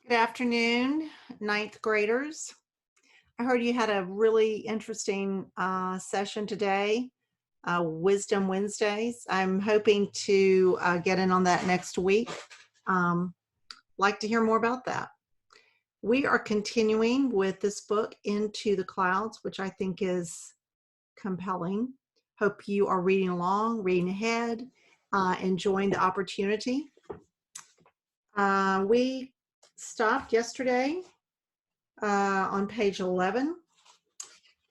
Good afternoon, ninth graders. I heard you had a really interesting session today, Wisdom Wednesdays. I'm hoping to get in on that next week. Like to hear more about that. We are continuing with this book, Into the Clouds, which I think is compelling. Hope you are reading along, reading ahead, enjoying the opportunity. We stopped yesterday on page 11.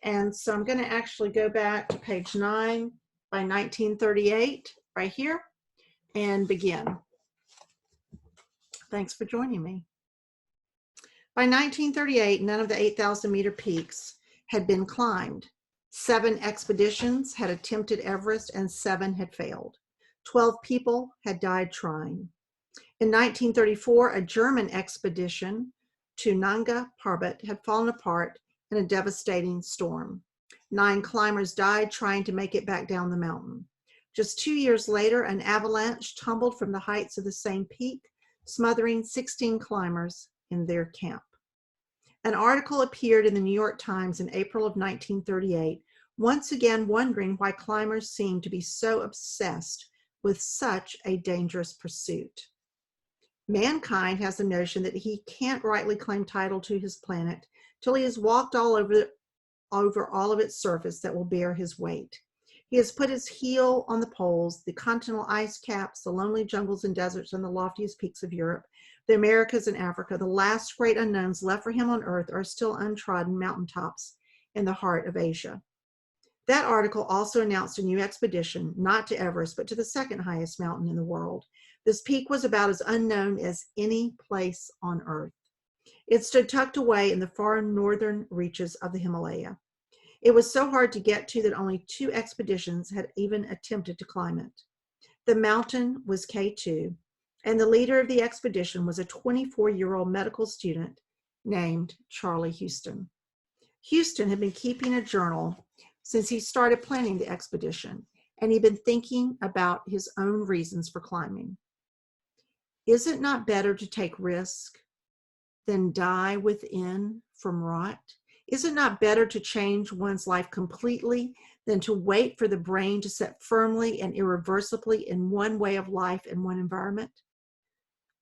And so I'm going to actually go back to page 9 by 1938 right here and begin. Thanks for joining me. By 1938, none of the 8,000-meter peaks had been climbed. 7 expeditions had attempted Everest and 7 had failed. 12 people had died trying. In 1934, a German expedition to Nanga Parbat had fallen apart in a devastating storm. 9 climbers died trying to make it back down the mountain. Just 2 years later, an avalanche tumbled from the heights of the same peak, smothering 16 climbers in their camp. An article appeared in the New York Times in April of 1938, once again wondering why climbers seemed to be so obsessed with such a dangerous pursuit. Mankind has the notion that he can't rightly claim title to his planet till he has walked all over all of its surface that will bear his weight. He has put his heel on the poles, the continental ice caps, the lonely jungles and deserts, and the loftiest peaks of Europe, the Americas and Africa. The last great unknowns left for him on Earth are still untrodden mountaintops in the heart of Asia. That article also announced a new expedition, not to Everest, but to the second highest mountain in the world. This peak was about as unknown as any place on Earth. It stood tucked away in the far northern reaches of the Himalaya. It was so hard to get to that only 2 expeditions had even attempted to climb it. The mountain was K2, and the leader of the expedition was a 24-year-old medical student named Charlie Houston. Houston had been keeping a journal since he started planning the expedition, and he'd been thinking about his own reasons for climbing. Is it not better to take risk than die within from rot? Is it not better to change one's life completely than to wait for the brain to set firmly and irreversibly in one way of life and one environment?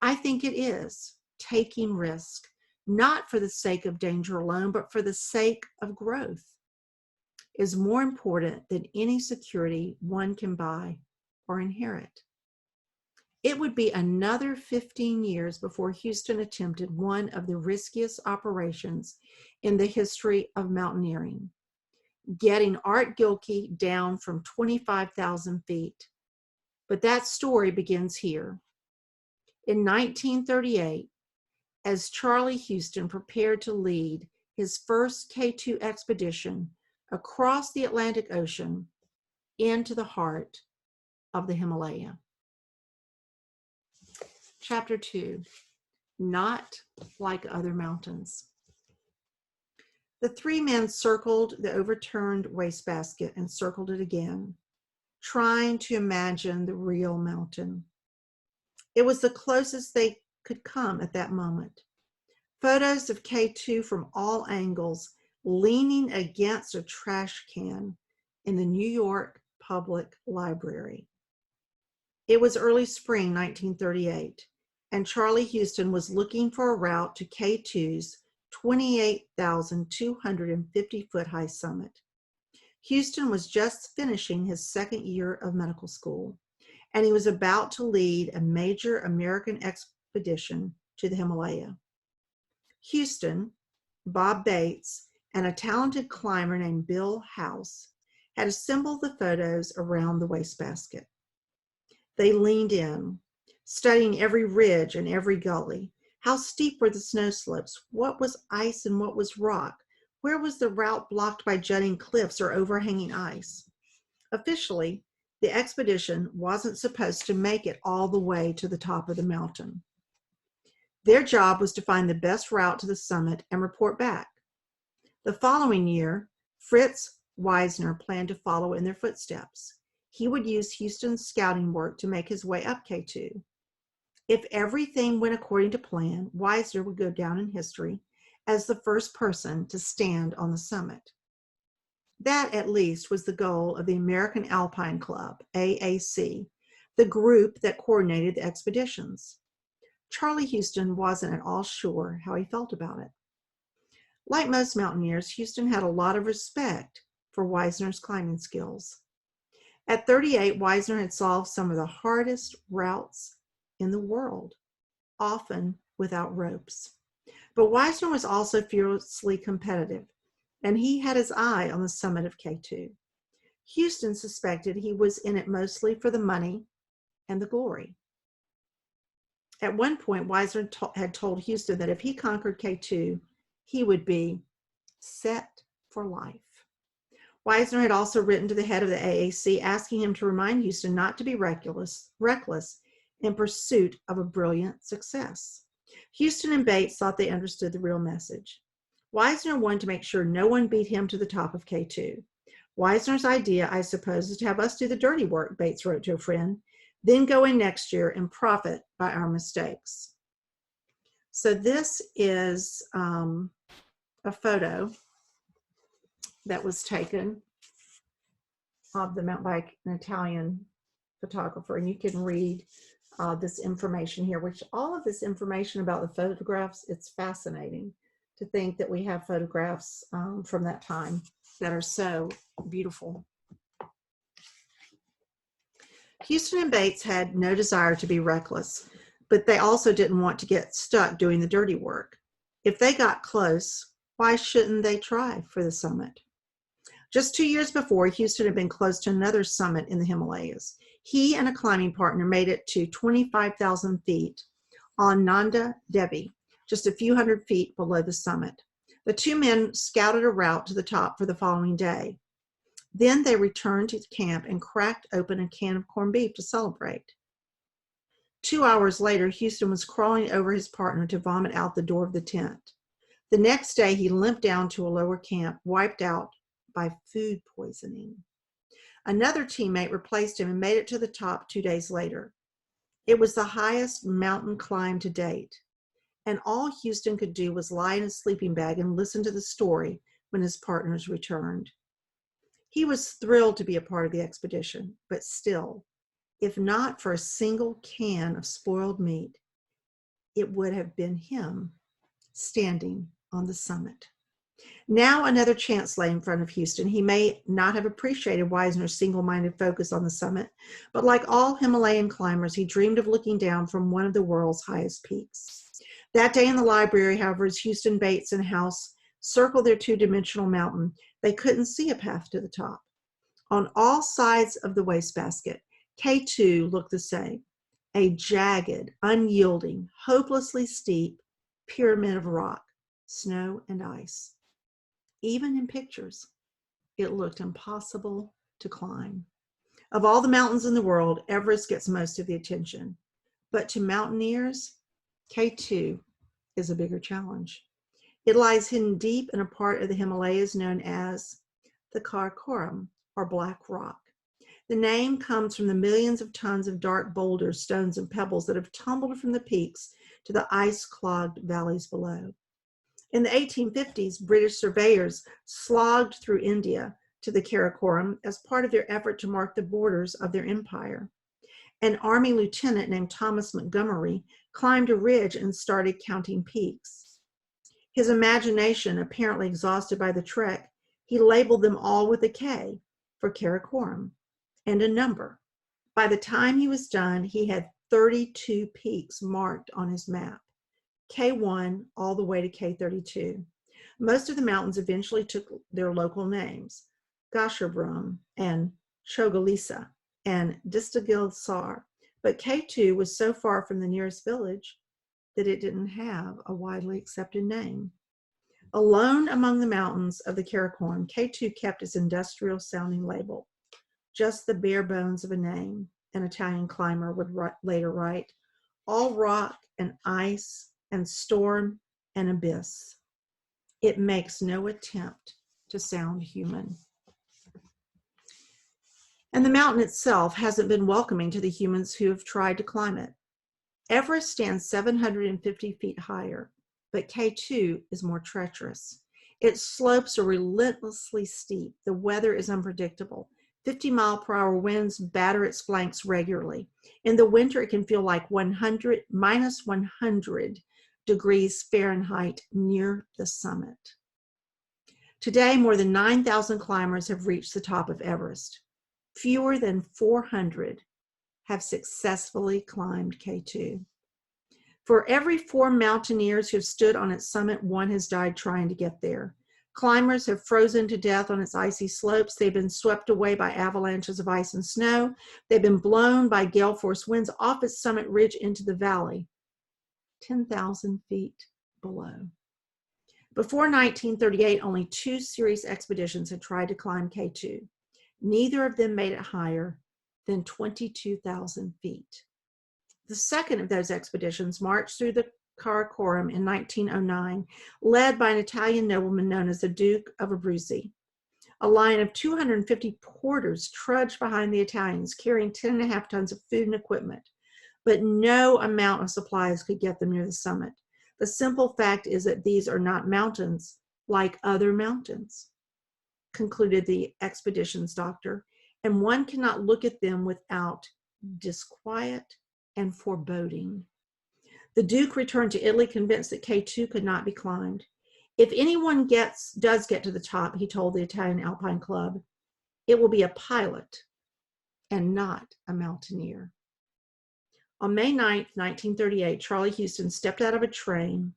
I think it is. Taking risk, not for the sake of danger alone, but for the sake of growth, is more important than any security one can buy or inherit. It would be another 15 years before Houston attempted one of the riskiest operations in the history of mountaineering, getting Art Gilkey down from 25,000 feet. But that story begins here. In 1938, as Charlie Houston prepared to lead his first K2 expedition across the Atlantic Ocean into the heart of the Himalaya. Chapter 2, Not Like Other Mountains. The 3 men circled the overturned wastebasket and circled it again, trying to imagine the real mountain. It was the closest they could come at that moment. Photos of K2 from all angles leaning against a trash can in the New York Public Library. It was early spring 1938, and Charlie Houston was looking for a route to K2's 28,250-foot high summit. Houston was just finishing his 2nd year of medical school, and he was about to lead a major American expedition to the Himalaya. Houston, Bob Bates, and a talented climber named Bill House had assembled the photos around the wastebasket. They leaned in, studying every ridge and every gully. How steep were the snow slopes? What was ice and what was rock? Where was the route blocked by jutting cliffs or overhanging ice? Officially, the expedition wasn't supposed to make it all the way to the top of the mountain. Their job was to find the best route to the summit and report back. The following year, Fritz Wiesner planned to follow in their footsteps. He would use Houston's scouting work to make his way up K2. If everything went according to plan, Wisner would go down in history as the first person to stand on the summit. That, at least, was the goal of the American Alpine Club, AAC, the group that coordinated the expeditions. Charlie Houston wasn't at all sure how he felt about it. Like most mountaineers, Houston had a lot of respect for Wisner's climbing skills. At 38, Wisner had solved some of the hardest routes in the world, often without ropes. But Wisner was also fiercely competitive, and he had his eye on the summit of K2. Houston suspected he was in it mostly for the money and the glory. At one point, Wisner had told Houston that if he conquered K2, he would be set for life. Wisner had also written to the head of the AAC asking him to remind Houston not to be reckless in pursuit of a brilliant success. Houston and Bates thought they understood the real message. Wisner wanted to make sure no one beat him to the top of K2. Wisner's idea, I suppose, is to have us do the dirty work, Bates wrote to a friend, then go in next year and profit by our mistakes. So this is a photo that was taken of the mountain bike, an Italian photographer, and you can read this information here, which all of this information about the photographs, it's fascinating to think that we have photographs from that time that are so beautiful. Houston and Bates had no desire to be reckless, but they also didn't want to get stuck doing the dirty work. If they got close, why shouldn't they try for the summit? Just 2 years before, Houston had been close to another summit in the Himalayas. He and a climbing partner made it to 25,000 feet on Nanda Devi, just a few hundred feet below the summit. The two men scouted a route to the top for the following day. Then they returned to camp and cracked open a can of corned beef to celebrate. 2 hours later, Houston was crawling over his partner to vomit out the door of the tent. The next day, he limped down to a lower camp, wiped out by food poisoning. Another teammate replaced him and made it to the top 2 days later. It was the highest mountain climb to date, and all Houston could do was lie in his sleeping bag and listen to the story when his partners returned. He was thrilled to be a part of the expedition, but still, if not for a single can of spoiled meat, it would have been him standing on the summit. Now another chance lay in front of Houston. He may not have appreciated Wisner's single-minded focus on the summit, but like all Himalayan climbers, he dreamed of looking down from one of the world's highest peaks. That day in the library, however, as Houston, Bates, and House circled their two-dimensional mountain, they couldn't see a path to the top. On all sides of the wastebasket, K2 looked the same, a jagged, unyielding, hopelessly steep pyramid of rock, snow, and ice. Even in pictures, it looked impossible to climb. Of all the mountains in the world, Everest gets most of the attention. But to mountaineers, K2 is a bigger challenge. It lies hidden deep in a part of the Himalayas known as the Karakoram, or Black Rock. The name comes from the millions of tons of dark boulders, stones, and pebbles that have tumbled from the peaks to the ice-clogged valleys below. In the 1850s, British surveyors slogged through India to the Karakoram as part of their effort to mark the borders of their empire. An army lieutenant named Thomas Montgomery climbed a ridge and started counting peaks. His imagination apparently exhausted by the trek, he labeled them all with a K for Karakoram and a number. By the time he was done, he had 32 peaks marked on his map. K1 all the way to K32. Most of the mountains eventually took their local names, Gasherbrum and Chogalisa and Distagil-Sar, but K2 was so far from the nearest village that it didn't have a widely accepted name. Alone among the mountains of the Karakoram, K2 kept its industrial-sounding label, just the bare bones of a name, an Italian climber would later write, all rock and ice and storm and abyss. It makes no attempt to sound human. And the mountain itself hasn't been welcoming to the humans who have tried to climb it. Everest stands 750 feet higher, but K2 is more treacherous. Its slopes are relentlessly steep. The weather is unpredictable. 50-mile-per-hour winds batter its flanks regularly. In the winter, it can feel like minus 100 degrees Fahrenheit near the summit. Today, more than 9,000 climbers have reached the top of Everest. Fewer than 400 have successfully climbed K2. For every 4 mountaineers who have stood on its summit, 1 has died trying to get there. Climbers have frozen to death on its icy slopes. They've been swept away by avalanches of ice and snow. They've been blown by gale force winds off its summit ridge into the valley, 10,000 feet below. Before 1938, only 2 serious expeditions had tried to climb K2. Neither of them made it higher than 22,000 feet. The second of those expeditions marched through the Karakoram in 1909, led by an Italian nobleman known as the Duke of Abruzzi. A line of 250 porters trudged behind the Italians, carrying 10.5 tons of food and equipment, but no amount of supplies could get them near the summit. The simple fact is that these are not mountains like other mountains, concluded the expedition's doctor, and one cannot look at them without disquiet and foreboding. The Duke returned to Italy convinced that K2 could not be climbed. If anyone does get to the top, he told the Italian Alpine Club, it will be a pilot and not a mountaineer. On May 9, 1938, Charlie Houston stepped out of a train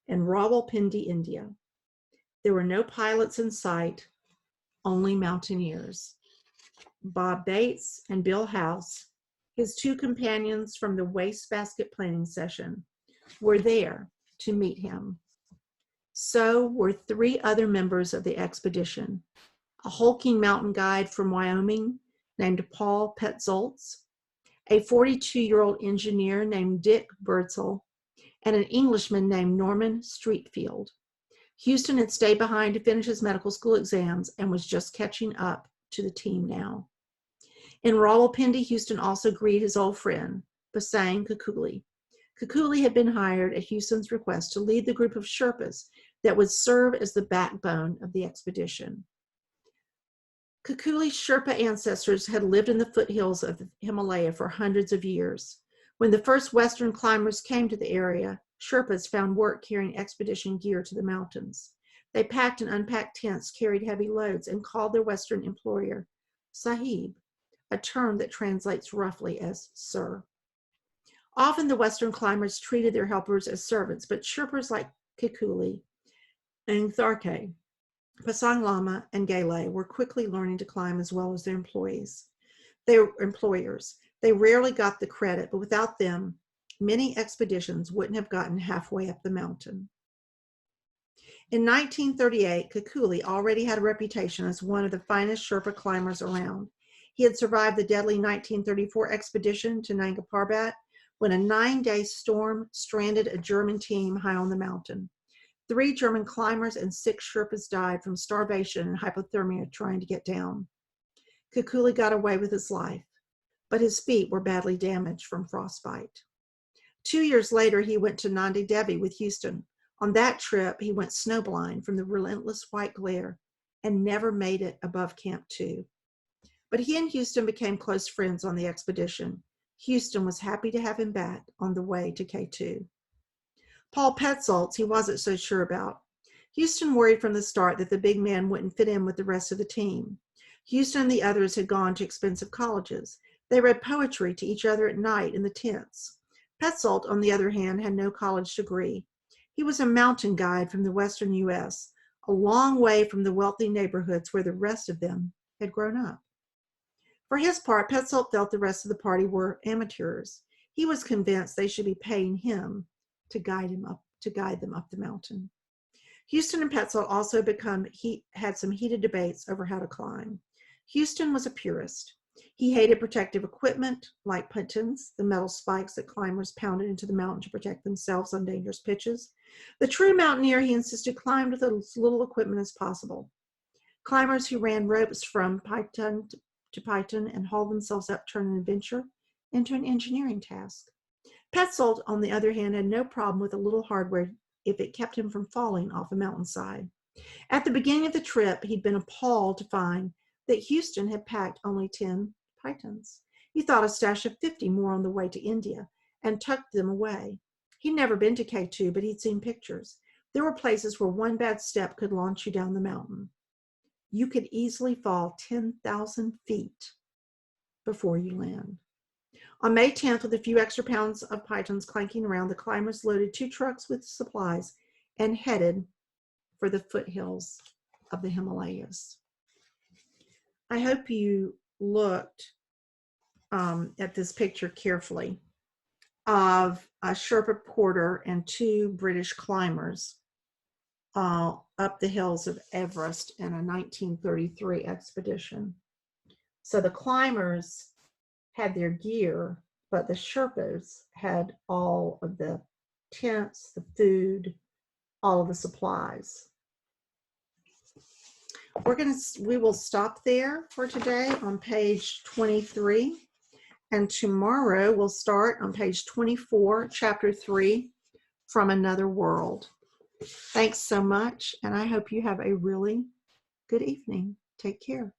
in Rawalpindi, India. There were no pilots in sight, only mountaineers. Bob Bates and Bill House, his 2 companions from the wastebasket planning session, were there to meet him. So were 3 other members of the expedition, a hulking mountain guide from Wyoming named Paul Petzolds, a 42-year-old engineer named Dick Birdsall, and an Englishman named Norman Streatfeild. Houston had stayed behind to finish his medical school exams and was just catching up to the team now. In Rawalpindi, Houston also greeted his old friend, Basang Kukuli. Kukuli had been hired at Houston's request to lead the group of Sherpas that would serve as the backbone of the expedition. Kukuli's Sherpa ancestors had lived in the foothills of the Himalaya for hundreds of years. When the first Western climbers came to the area, Sherpas found work carrying expedition gear to the mountains. They packed and unpacked tents, carried heavy loads, and called their Western employer Sahib, a term that translates roughly as sir. Often the Western climbers treated their helpers as servants, but Sherpas like Kukuli and Tharke, Pasang Lama, and Gale were quickly learning to climb as well as their employers. They rarely got the credit, but without them, many expeditions wouldn't have gotten halfway up the mountain. In 1938, Kukuli already had a reputation as one of the finest Sherpa climbers around. He had survived the deadly 1934 expedition to Nanga Parbat when a 9-day storm stranded a German team high on the mountain. 3 German climbers and 6 Sherpas died from starvation and hypothermia trying to get down. Kukuli got away with his life, but his feet were badly damaged from frostbite. 2 years later, he went to Nandi Devi with Houston. On that trip, he went snowblind from the relentless white glare and never made it above Camp 2. But he and Houston became close friends on the expedition. Houston was happy to have him back on the way to K2. Paul Petzolds, he wasn't so sure about. Houston worried from the start that the big man wouldn't fit in with the rest of the team. Houston and the others had gone to expensive colleges. They read poetry to each other at night in the tents. Petzold, on the other hand, had no college degree. He was a mountain guide from the western U.S., a long way from the wealthy neighborhoods where the rest of them had grown up. For his part, Petzold felt the rest of the party were amateurs. He was convinced they should be paying him to guide them up the mountain. Houston and Petzold also had some heated debates over how to climb. Houston was a purist. He hated protective equipment like puntins, the metal spikes that climbers pounded into the mountain to protect themselves on dangerous pitches. The true mountaineer, he insisted, climbed with as little equipment as possible. Climbers who ran ropes from python to python and hauled themselves up turned an adventure into an engineering task. Petzold, on the other hand, had no problem with a little hardware if it kept him from falling off a mountainside. At the beginning of the trip, he'd been appalled to find that Houston had packed only 10 pythons. He thought a stash of 50 more on the way to India and tucked them away. He'd never been to K2, but he'd seen pictures. There were places where one bad step could launch you down the mountain. You could easily fall 10,000 feet before you land. On May 10th, with a few extra pounds of pythons clanking around, the climbers loaded 2 trucks with supplies and headed for the foothills of the Himalayas. I hope you looked at this picture carefully of a Sherpa porter and 2 British climbers up the hills of Everest in a 1933 expedition. So the climbers had their gear, but the Sherpas had all of the tents, the food, all of the supplies. We will stop there for today on page 23, and tomorrow we'll start on page 24, chapter 3, From Another World. Thanks so much, and I hope you have a really good evening. Take care.